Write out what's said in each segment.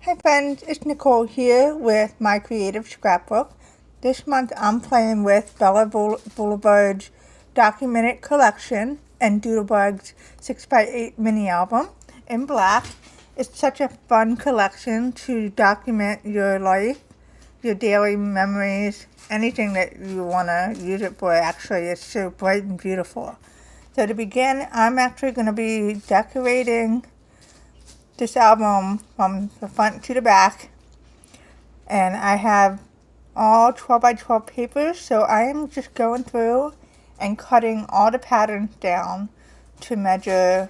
Hi friends, it's Nicole here with My Creative Scrapbook. This month I'm playing with Bella Blvd Document Collection and Doodlebug's 6x8 mini album in black. It's such a fun collection to document your life, your daily memories, anything that you want to use it for. Actually, it's so bright and beautiful. So to begin, I'm actually going to be decorating this album from the front to the back, and I have all 12 by 12 papers, so I am just going through and cutting all the patterns down to measure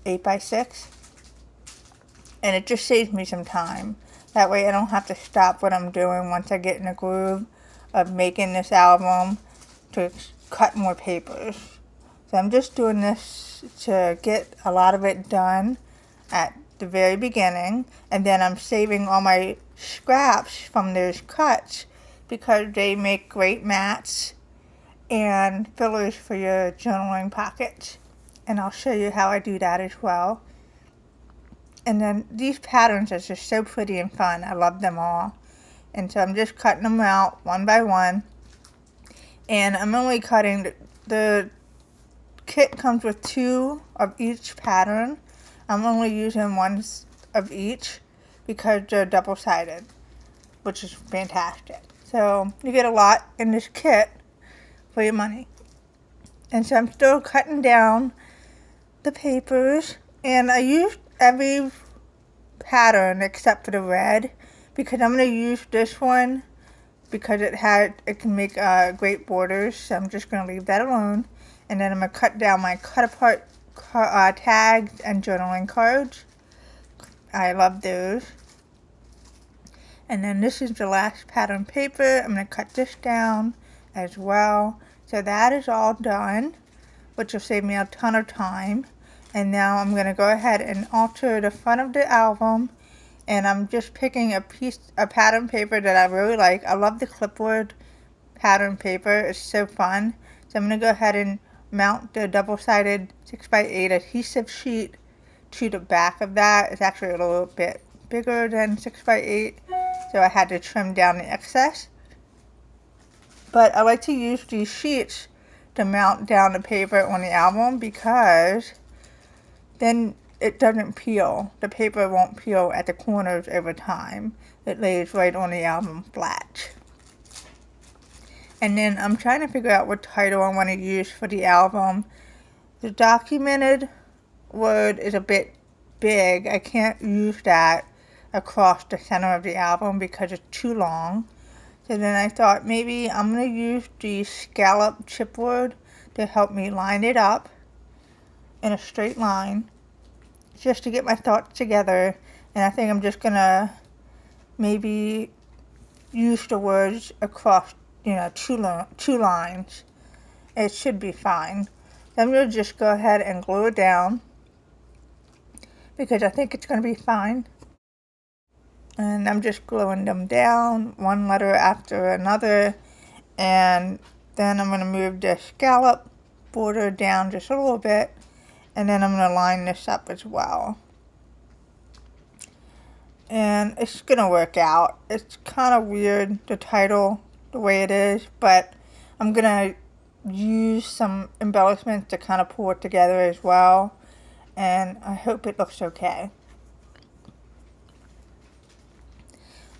8 by 6, and it just saves me some time. That way I don't have to stop what I'm doing once I get in the groove of making this album to cut more papers. So I'm just doing this to get a lot of it done at the very beginning, and then I'm saving all my scraps from those cuts because they make great mats and fillers for your journaling pockets, and I'll show you how I do that as well. And then these patterns are just so pretty and fun. I love them all, and so I'm just cutting them out one by one, and I'm only cutting the kit comes with 2 of each pattern. I'm only using 1 of each because they're double-sided, which is fantastic. So you get a lot in this kit for your money. And so I'm still cutting down the papers, and I used every pattern except for the red because I'm going to use this one because it can make great borders. So I'm just going to leave that alone. And then I'm going to cut down my cut-apart tags and journaling cards. I love those. And then this is the last pattern paper. I'm going to cut this down as well. So that is all done, which will save me a ton of time. And now I'm going to go ahead and alter the front of the album. And I'm just picking a pattern paper that I really like. I love the clipboard pattern paper. It's so fun. So I'm going to go ahead and mount the double-sided 6x8 adhesive sheet to the back of that. It's actually a little bit bigger than 6x8, so I had to trim down the excess. But I like to use these sheets to mount down the paper on the album because then it doesn't peel. The paper won't peel at the corners over time. It lays right on the album flat. And then I'm trying to figure out what title I want to use for the album. The documented word is a bit big. I can't use that across the center of the album because it's too long. So then I thought maybe I'm going to use the scallop chipboard to help me line it up in a straight line just to get my thoughts together. And I think I'm just going to maybe use the words across two lines. It should be fine. I'm going to just go ahead and glue it down because I think it's going to be fine. And I'm just gluing them down one letter after another, and then I'm going to move the scallop border down just a little bit, and then I'm going to line this up as well. And it's going to work out. It's kind of weird, the title, the way it is, but I'm going to use some embellishments to kind of pull it together as well, and I hope it looks okay.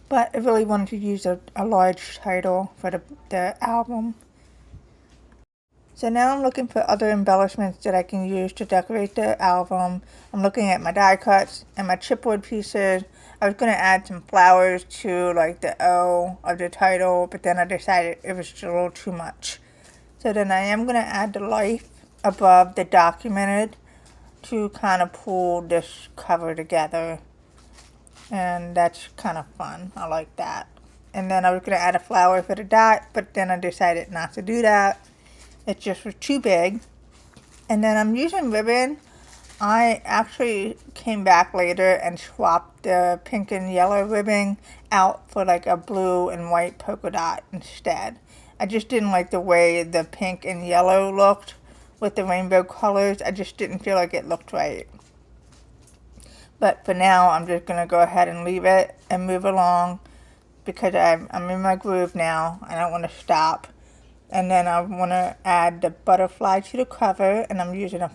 But I really wanted to use a large title for the album. So now I'm looking for other embellishments that I can use to decorate the album. I'm looking at my die cuts and my chipboard pieces. I was going to add some flowers to like the O of the title, but then I decided it was a little too much. So then I am going to add the life above the documented to kind of pull this cover together. And that's kind of fun. I like that. And then I was going to add a flower for the dot, but then I decided not to do that. It just was too big. And then I'm using ribbon. I actually came back later and swapped the pink and yellow ribbon out for like a blue and white polka dot instead. I just didn't like the way the pink and yellow looked with the rainbow colors. I just didn't feel like it looked right. But for now, I'm just going to go ahead and leave it and move along because I'm in my groove now. I don't want to stop. And then I want to add the butterfly to the cover, and I'm using a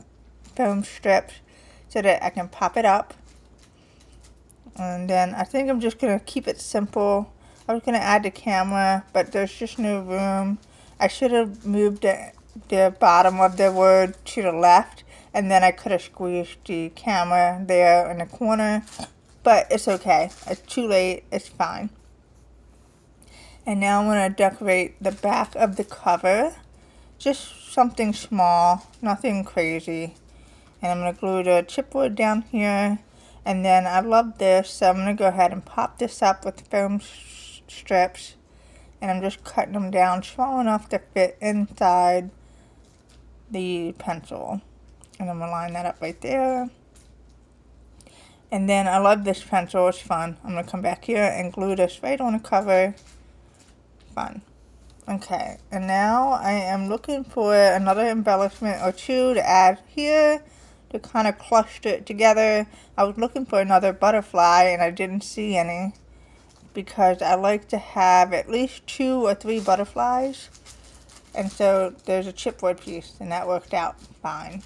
foam strip so that I can pop it up. And then I think I'm just going to keep it simple. I was going to add the camera, but there's just no room. I should have moved the bottom of the word to the left, and then I could have squeezed the camera there in the corner, but it's okay. It's too late. It's fine. And now I'm going to decorate the back of the cover. Just something small, nothing crazy. And I'm going to glue the chipboard down here. And then I love this, so I'm going to go ahead and pop this up with foam strips. And I'm just cutting them down small enough to fit inside the pencil. And I'm going to line that up right there. And then I love this pencil, it's fun. I'm going to come back here and glue this right on the cover. Fun. Okay, and now I am looking for another embellishment or two to add here to kind of cluster it together. I was looking for another butterfly and I didn't see any because I like to have at least 2 or 3 butterflies. And so there's a chipboard piece and that worked out fine.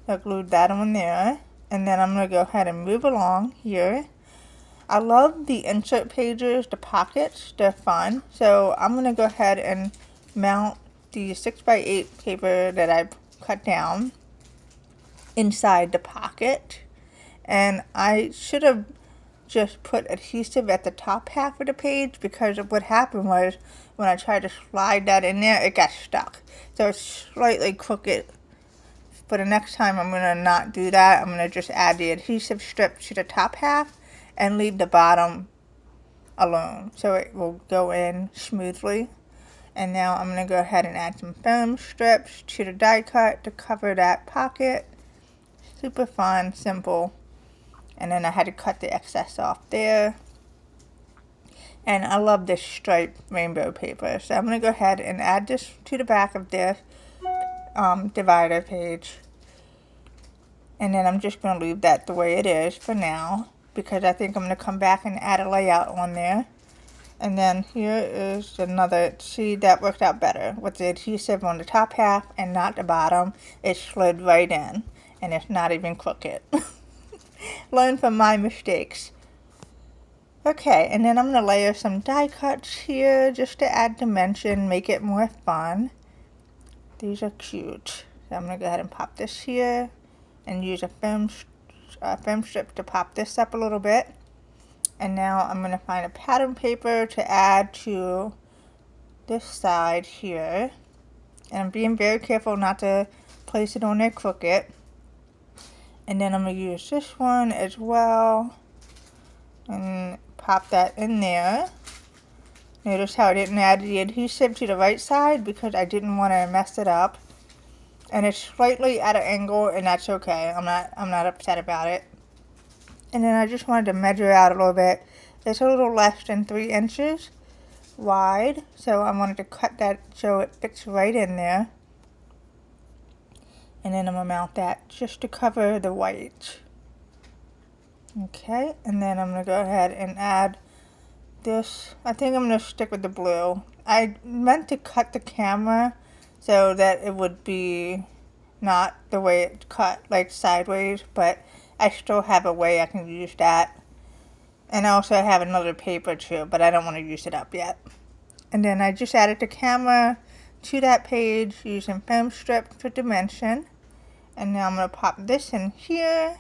I glued that on there, and then I'm going to go ahead and move along here. I love the insert pages, the pockets, they're fun. So I'm going to go ahead and mount the 6x8 paper that I cut down inside the pocket. And I should have just put adhesive at the top half of the page, because what happened was when I tried to slide that in there, it got stuck. So it's slightly crooked. For the next time, I'm going to not do that. I'm going to just add the adhesive strip to the top half and leave the bottom alone so it will go in smoothly. And now I'm going to go ahead and add some foam strips to the die cut to cover that pocket. Super fun, simple. And then I had to cut the excess off there. And I love this striped rainbow paper. So I'm going to go ahead and add this to the back of this divider page. And then I'm just going to leave that the way it is for now, because I think I'm going to come back and add a layout on there. And then here is another, see, that worked out better with the adhesive on the top half and not the bottom. It slid right in and it's not even crooked. Learn from my mistakes. Okay, and then I'm going to layer some die cuts here just to add dimension, make it more fun. These are cute. So I'm going to go ahead and pop this here and use a foam strip to pop this up a little bit. And now I'm going to find a pattern paper to add to this side here. And I'm being very careful not to place it on there crooked. And then I'm going to use this one as well and pop that in there. Notice how I didn't add the adhesive to the right side because I didn't want to mess it up. And it's slightly at an angle, and that's okay. I'm not upset about it. And then I just wanted to measure out a little bit. It's a little less than 3 inches wide, so I wanted to cut that so it fits right in there. And then I'm going to mount that just to cover the white. Okay, and then I'm going to go ahead and add this. I think I'm going to stick with the blue. I meant to cut the camera so that it would be not the way it's cut, like sideways, but I still have a way I can use that. And I also have another paper too, but I don't want to use it up yet. And then I just added the camera to that page using foam strip for dimension. And now I'm going to pop this in here.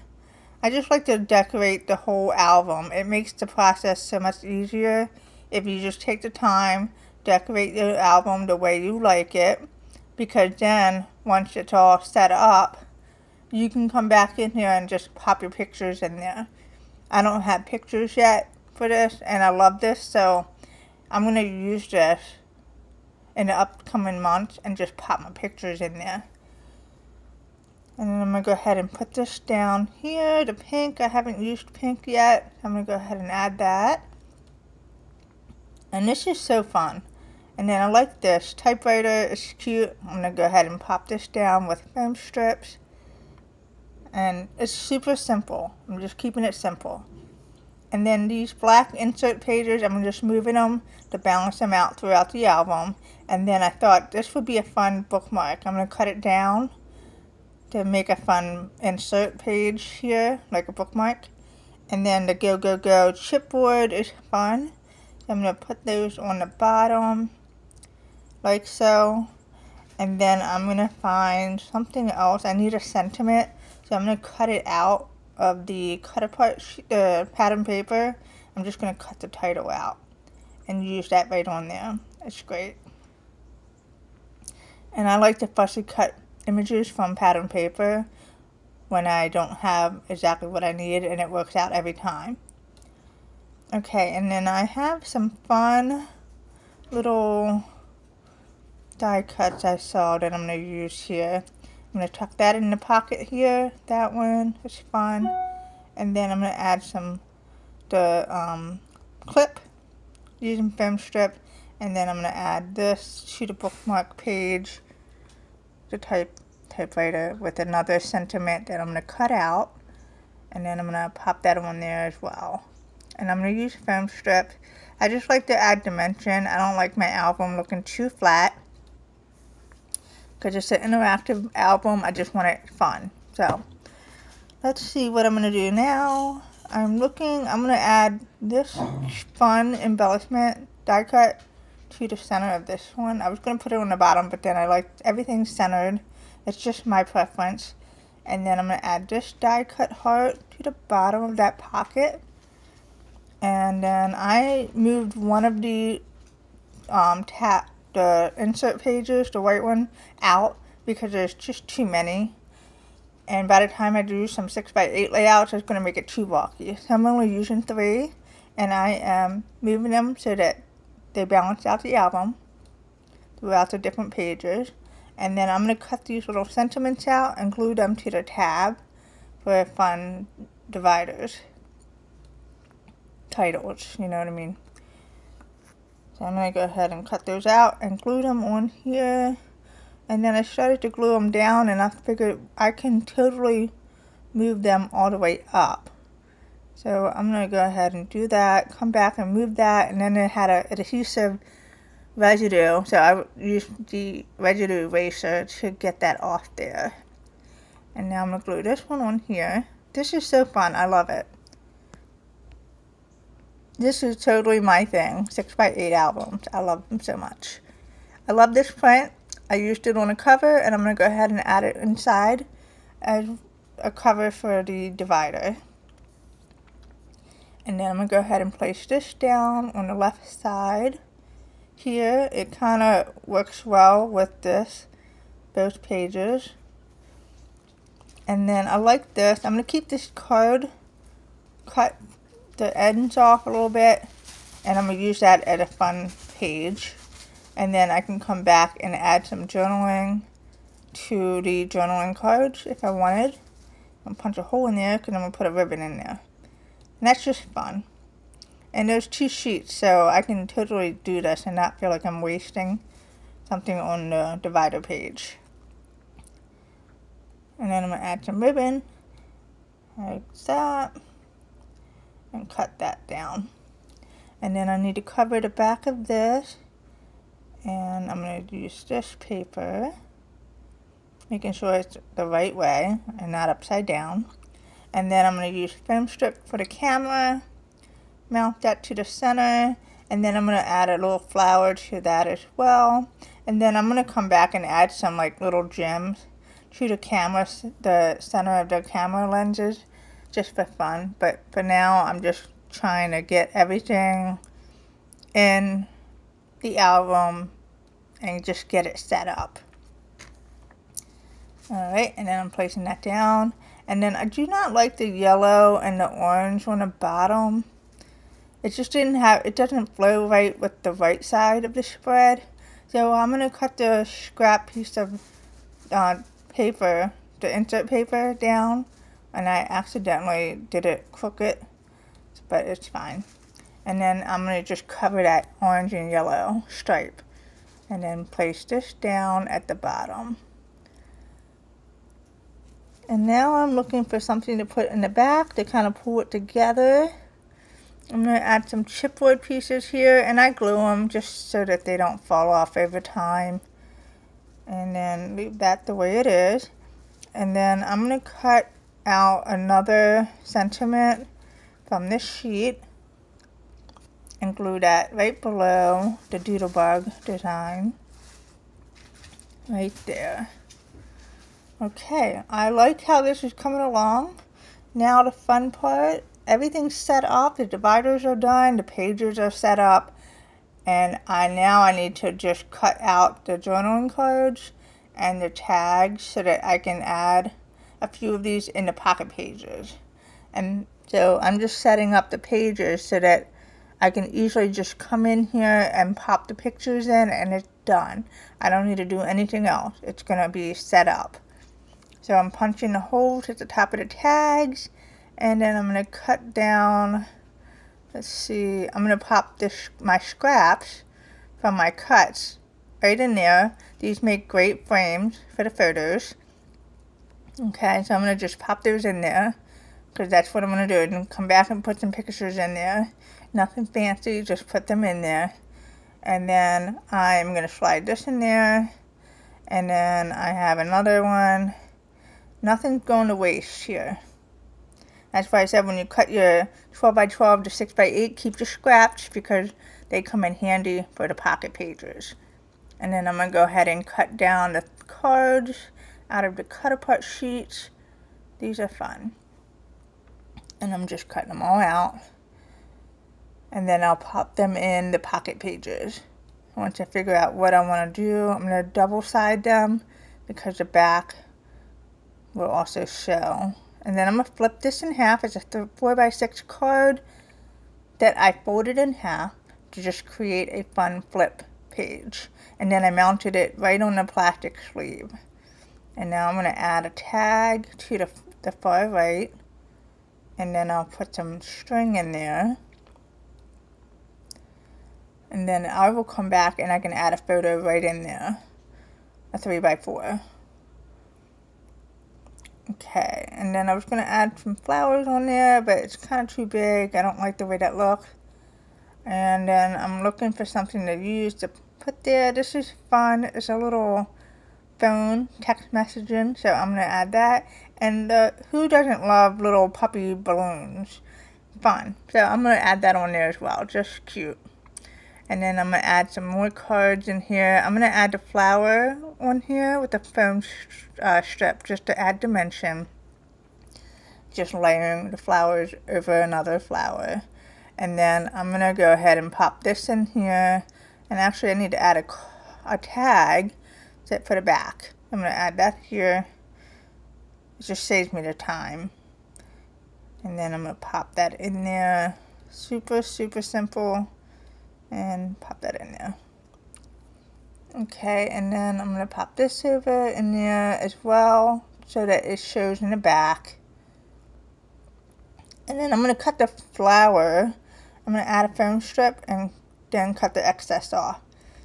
I just like to decorate the whole album. It makes the process so much easier if you just take the time, decorate the album the way you like it. Because then, once it's all set up, you can come back in here and just pop your pictures in there. I don't have pictures yet for this, and I love this, so I'm going to use this in the upcoming months and just pop my pictures in there. And then I'm going to go ahead and put this down here, the pink. I haven't used pink yet. I'm going to go ahead and add that. And this is so fun. And then I like this typewriter, it's cute. I'm going to go ahead and pop this down with foam strips. And it's super simple. I'm just keeping it simple. And then these black insert pages, I'm just moving them to balance them out throughout the album. And then I thought this would be a fun bookmark. I'm going to cut it down to make a fun insert page here, like a bookmark. And then the Go Go Go chipboard is fun. So I'm going to put those on the bottom, like so. And then I'm going to find something else. I need a sentiment, so I'm going to cut it out of the cut apart the pattern paper. I'm just going to cut the title out and use that right on there. It's great. And I like to fussy cut images from pattern paper when I don't have exactly what I need, and it works out every time. Okay, and then I have some fun little die cuts I saw that I'm going to use here. I'm going to tuck that in the pocket here. That one is fun. And then I'm going to add the clip using film strip. And then I'm going to add this to the bookmark page, the typewriter, with another sentiment that I'm going to cut out. And then I'm going to pop that on there as well. And I'm going to use film strip. I just like to add dimension. I don't like my album looking too flat, because it's an interactive album. I just want it fun. So let's see what I'm going to do now. I'm going to add this fun embellishment die cut to the center of this one. I was going to put it on the bottom, but then I liked everything centered. It's just my preference. And then I'm going to add this die cut heart to the bottom of that pocket. And then I moved one of the the insert pages, the white one, out because there's just too many. And by the time I do some 6x8 layouts, it's going to make it too bulky. So I'm only using 3, and I am moving them so that they balance out the album throughout the different pages. And then I'm going to cut these little sentiments out and glue them to the tab for fun dividers. Titles, you know what I mean? So I'm going to go ahead and cut those out and glue them on here. And then I started to glue them down, and I figured I can totally move them all the way up. So I'm going to go ahead and do that, come back and move that, and then it had an adhesive residue. So I used the residue eraser to get that off there. And now I'm going to glue this one on here. This is so fun. I love it. This is totally my thing, 6x8 albums. I love them so much. I love this print. I used it on a cover, and I'm going to go ahead and add it inside as a cover for the divider. And then I'm going to go ahead and place this down on the left side here. It kind of works well with both pages. And then I like this. I'm going to keep this card, cut the ends off a little bit, and I'm going to use that as a fun page. And then I can come back and add some journaling to the journaling cards if I wanted. I'm going to punch a hole in there because I'm going to put a ribbon in there. And that's just fun. And there's 2 sheets, so I can totally do this and not feel like I'm wasting something on the divider page. And then I'm going to add some ribbon, like that, and cut that down. And then I need to cover the back of this, and I'm going to use this paper, making sure it's the right way and not upside down. And then I'm going to use film strip for the camera, mount that to the center, and then I'm going to add a little flower to that as well. And then I'm going to come back and add some like little gems to the camera, the center of the camera lenses, just for fun. But for now, I'm just trying to get everything in the album and just get it set up. Alright, and then I'm placing that down. And then I do not like the yellow and the orange on the bottom. It just it doesn't flow right with the right side of the spread. So I'm going to cut the scrap piece of paper, the insert paper, down. And I accidentally did it crooked, but it's fine. And then I'm going to just cover that orange and yellow stripe. And then place this down at the bottom. And now I'm looking for something to put in the back to kind of pull it together. I'm going to add some chipboard pieces here, and I glue them just so that they don't fall off over time. And then leave that the way it is. And then I'm going to cut out another sentiment from this sheet and glue that right below the Doodlebug design. Right there. Okay, I like how this is coming along. Now the fun part, everything's set up, the dividers are done, the pages are set up, and now I need to just cut out the journaling cards and the tags so that I can add a few of these in the pocket pages. And so I'm just setting up the pages so that I can easily just come in here and pop the pictures in and it's done. I don't need to do anything else. It's going to be set up. So I'm punching the holes at the top of the tags, and then I'm going to cut down, let's see, I'm going to pop my scraps from my cuts right in there. These make great frames for the photos. Okay, so I'm going to just pop those in there, because that's what I'm going to do. And come back and put some pictures in there. Nothing fancy, just put them in there. And then I'm going to slide this in there. And then I have another one. Nothing's going to waste here. That's why I said when you cut your 12 by 12 to 6 by 8, keep your scraps because they come in handy for the pocket pages. And then I'm going to go ahead and cut down the cards out of the cut apart sheets. These are fun. And I'm just cutting them all out. And then I'll pop them in the pocket pages. Once I figure out what I want to do, I'm going to double side them because the back will also show. And then I'm going to flip this in half. It's a 4 by 6 card that I folded in half to just create a fun flip page. And then I mounted it right on the plastic sleeve. And now I'm going to add a tag to the far right. And then I'll put some string in there. And then I will come back and I can add a photo right in there. A 3 by 4. Okay, and then I was going to add some flowers on there, but it's kind of too big. I don't like the way that looks. And then I'm looking for something to use to put there. This is fun. It's a little phone text messaging, so I'm going to add that. And who doesn't love little puppy balloons? Fun. So I'm going to add that on there as well. Just cute. And then I'm going to add some more cards in here. I'm going to add the flower on here with the foam strip just to add dimension. Just layering the flowers over another flower. And then I'm going to go ahead and pop this in here. And actually I need to add a tag for the back. I'm going to add that here. It just saves me the time. And then I'm going to pop that in there. Super, super simple. And pop that in there. Okay, and then I'm going to pop this over in there as well so that it shows in the back. And then I'm going to cut the flower. I'm going to add a foam strip and then cut the excess off.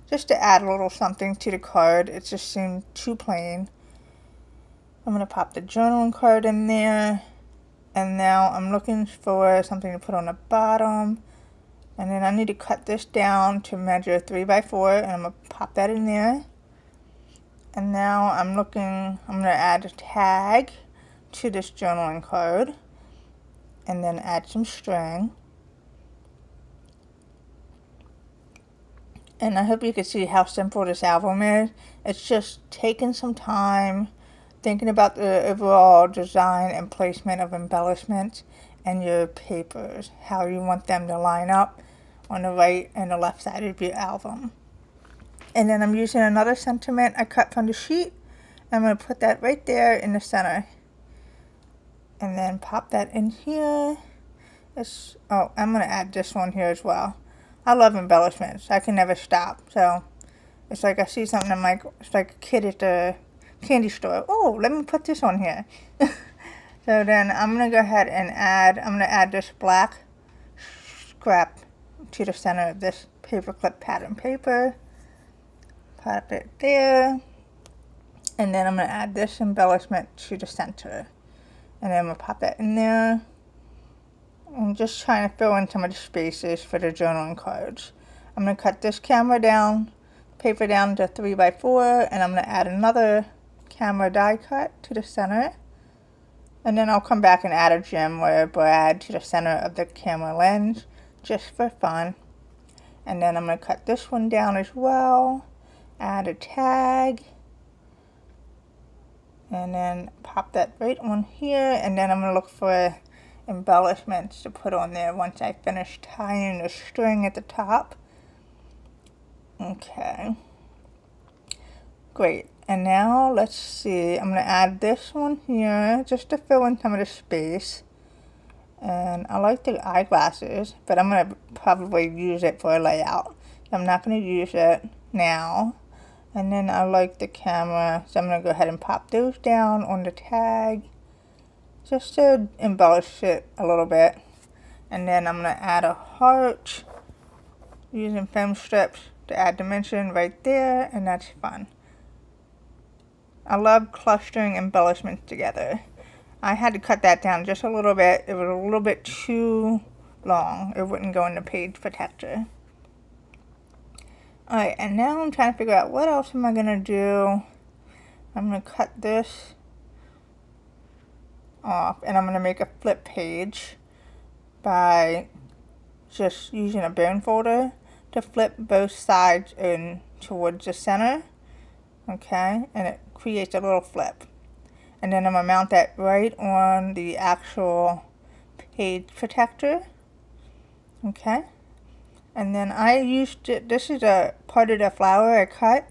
Just to add a little something to the card. It just seemed too plain. I'm going to pop the journaling card in there. And now I'm looking for something to put on the bottom. And then I need to cut this down to measure 3 by 4, and I'm going to pop that in there. And now I'm going to add a tag to this journaling card, and then add some string. And I hope you can see how simple this album is. It's just taking some time, thinking about the overall design and placement of embellishments and your papers, how you want them to line up on the right and the left side of your album. And then I'm using another sentiment I cut from the sheet. I'm going to put that right there in the center. And then pop that in here. I'm going to add this one here as well. I love embellishments. I can never stop. So it's like I see something, I'm like, it's like a kid at the candy store. Oh, let me put this on here. So then I'm going to go ahead and I'm going to add this black scrap to the center of this paperclip pattern paper. Pop it there. And then I'm going to add this embellishment to the center. And then I'm going to pop that in there. I'm just trying to fill in some of the spaces for the journaling cards. I'm going to cut this camera down, paper down to 3x4, and I'm going to add another camera die cut to the center. And then I'll come back and add a gem or a brad to the center of the camera lens, just for fun. And then I'm going to cut this one down as well, add a tag, and then pop that right on here. And then I'm going to look for embellishments to put on there once I finish tying the string at the top. Okay, great. And now let's see, I'm going to add this one here just to fill in some of the space. And I like the eyeglasses, but I'm going to probably use it for a layout. I'm not going to use it now. And then I like the camera, so I'm going to go ahead and pop those down on the tag just to embellish it a little bit. And then I'm going to add a heart using film strips to add dimension right there, and that's fun. I love clustering embellishments together. I had to cut that down just a little bit. It was a little bit too long. It wouldn't go in the page protector. Alright, and now I'm trying to figure out what else am I going to do. I'm going to cut this off, and I'm going to make a flip page by just using a bone folder to flip both sides in towards the center. Okay, and it creates a little flip. And then I'm going to mount that right on the actual page protector. Okay. And then I used it, this is a part of the flower I cut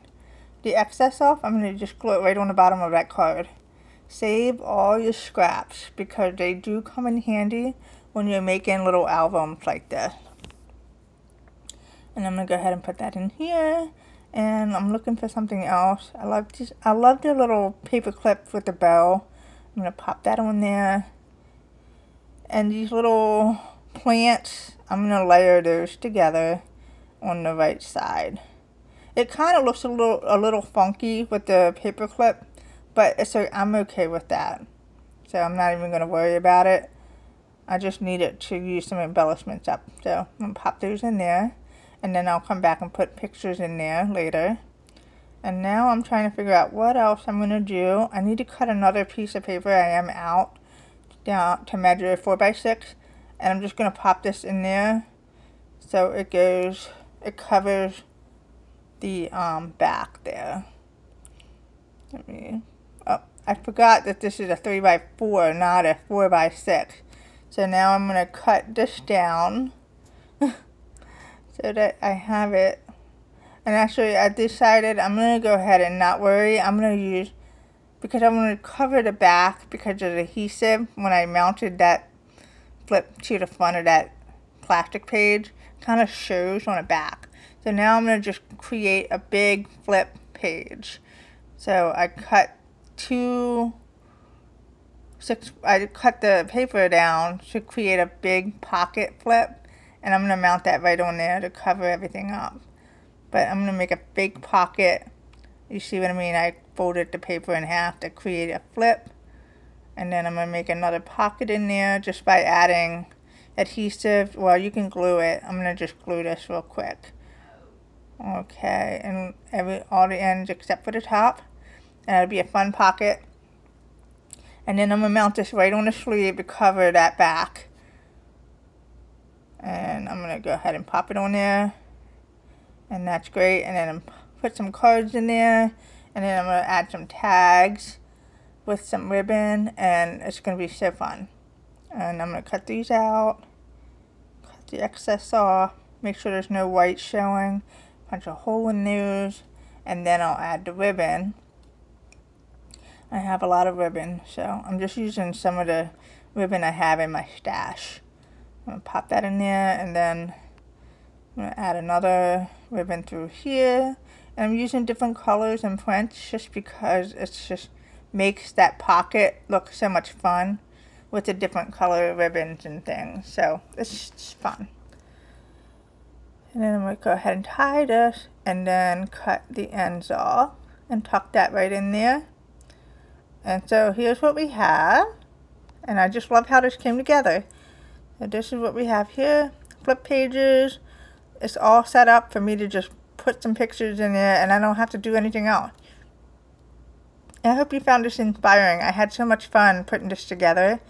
the excess off. I'm going to just glue it right on the bottom of that card. Save all your scraps because they do come in handy when you're making little albums like this. And I'm going to go ahead and put that in here. And I'm looking for something else. I love the little paper clip with the bow. I'm going to pop that on there. And these little plants, I'm going to layer those together on the right side. It kind of looks a little funky with the paper clip, but I'm okay with that. So I'm not even going to worry about it. I just need it to use some embellishments up. So I'm going to pop those in there. And then I'll come back and put pictures in there later. And now I'm trying to figure out what else I'm going to do. I need to cut another piece of paper. I am out down to measure 4x6. And I'm just going to pop this in there so it covers the back there. I forgot that this is a 3x4, not a 4x6. So now I'm going to cut this down so that I have it. And actually I decided I'm going to go ahead and not worry. I'm going to use, because I'm going to cover the back because of the adhesive. When I mounted that flip to the front of that plastic page, kind of shows on the back. So now I'm going to just create a big flip page. So I cut I cut the paper down to create a big pocket flip. And I'm going to mount that right on there to cover everything up. But I'm going to make a big pocket. You see what I mean? I folded the paper in half to create a flip. And then I'm going to make another pocket in there just by adding adhesive. Well, you can glue it. I'm going to just glue this real quick. Okay, and all the ends except for the top. And it'll be a fun pocket. And then I'm going to mount this right on the sleeve to cover that back. And I'm going to go ahead and pop it on there. And that's great. And then put some cards in there. And then I'm going to add some tags with some ribbon. And it's going to be so fun. And I'm going to cut these out. Cut the excess off. Make sure there's no white showing. Punch a hole in those. And then I'll add the ribbon. I have a lot of ribbon. So I'm just using some of the ribbon I have in my stash. I'm going to pop that in there, and then I'm going to add another ribbon through here. And I'm using different colors and prints just because it just makes that pocket look so much fun with the different color ribbons and things. So it's just fun. And then I'm going to go ahead and tie this and then cut the ends off and tuck that right in there. And so here's what we have. and I just love how this came together. So this is what we have here. Flip pages. It's all set up for me to just put some pictures in there and I don't have to do anything else. I hope you found this inspiring. I had so much fun putting this together,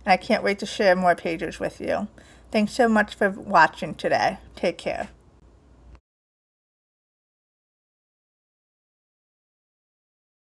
and I can't wait to share more pages with you. Thanks so much for watching today. Take care.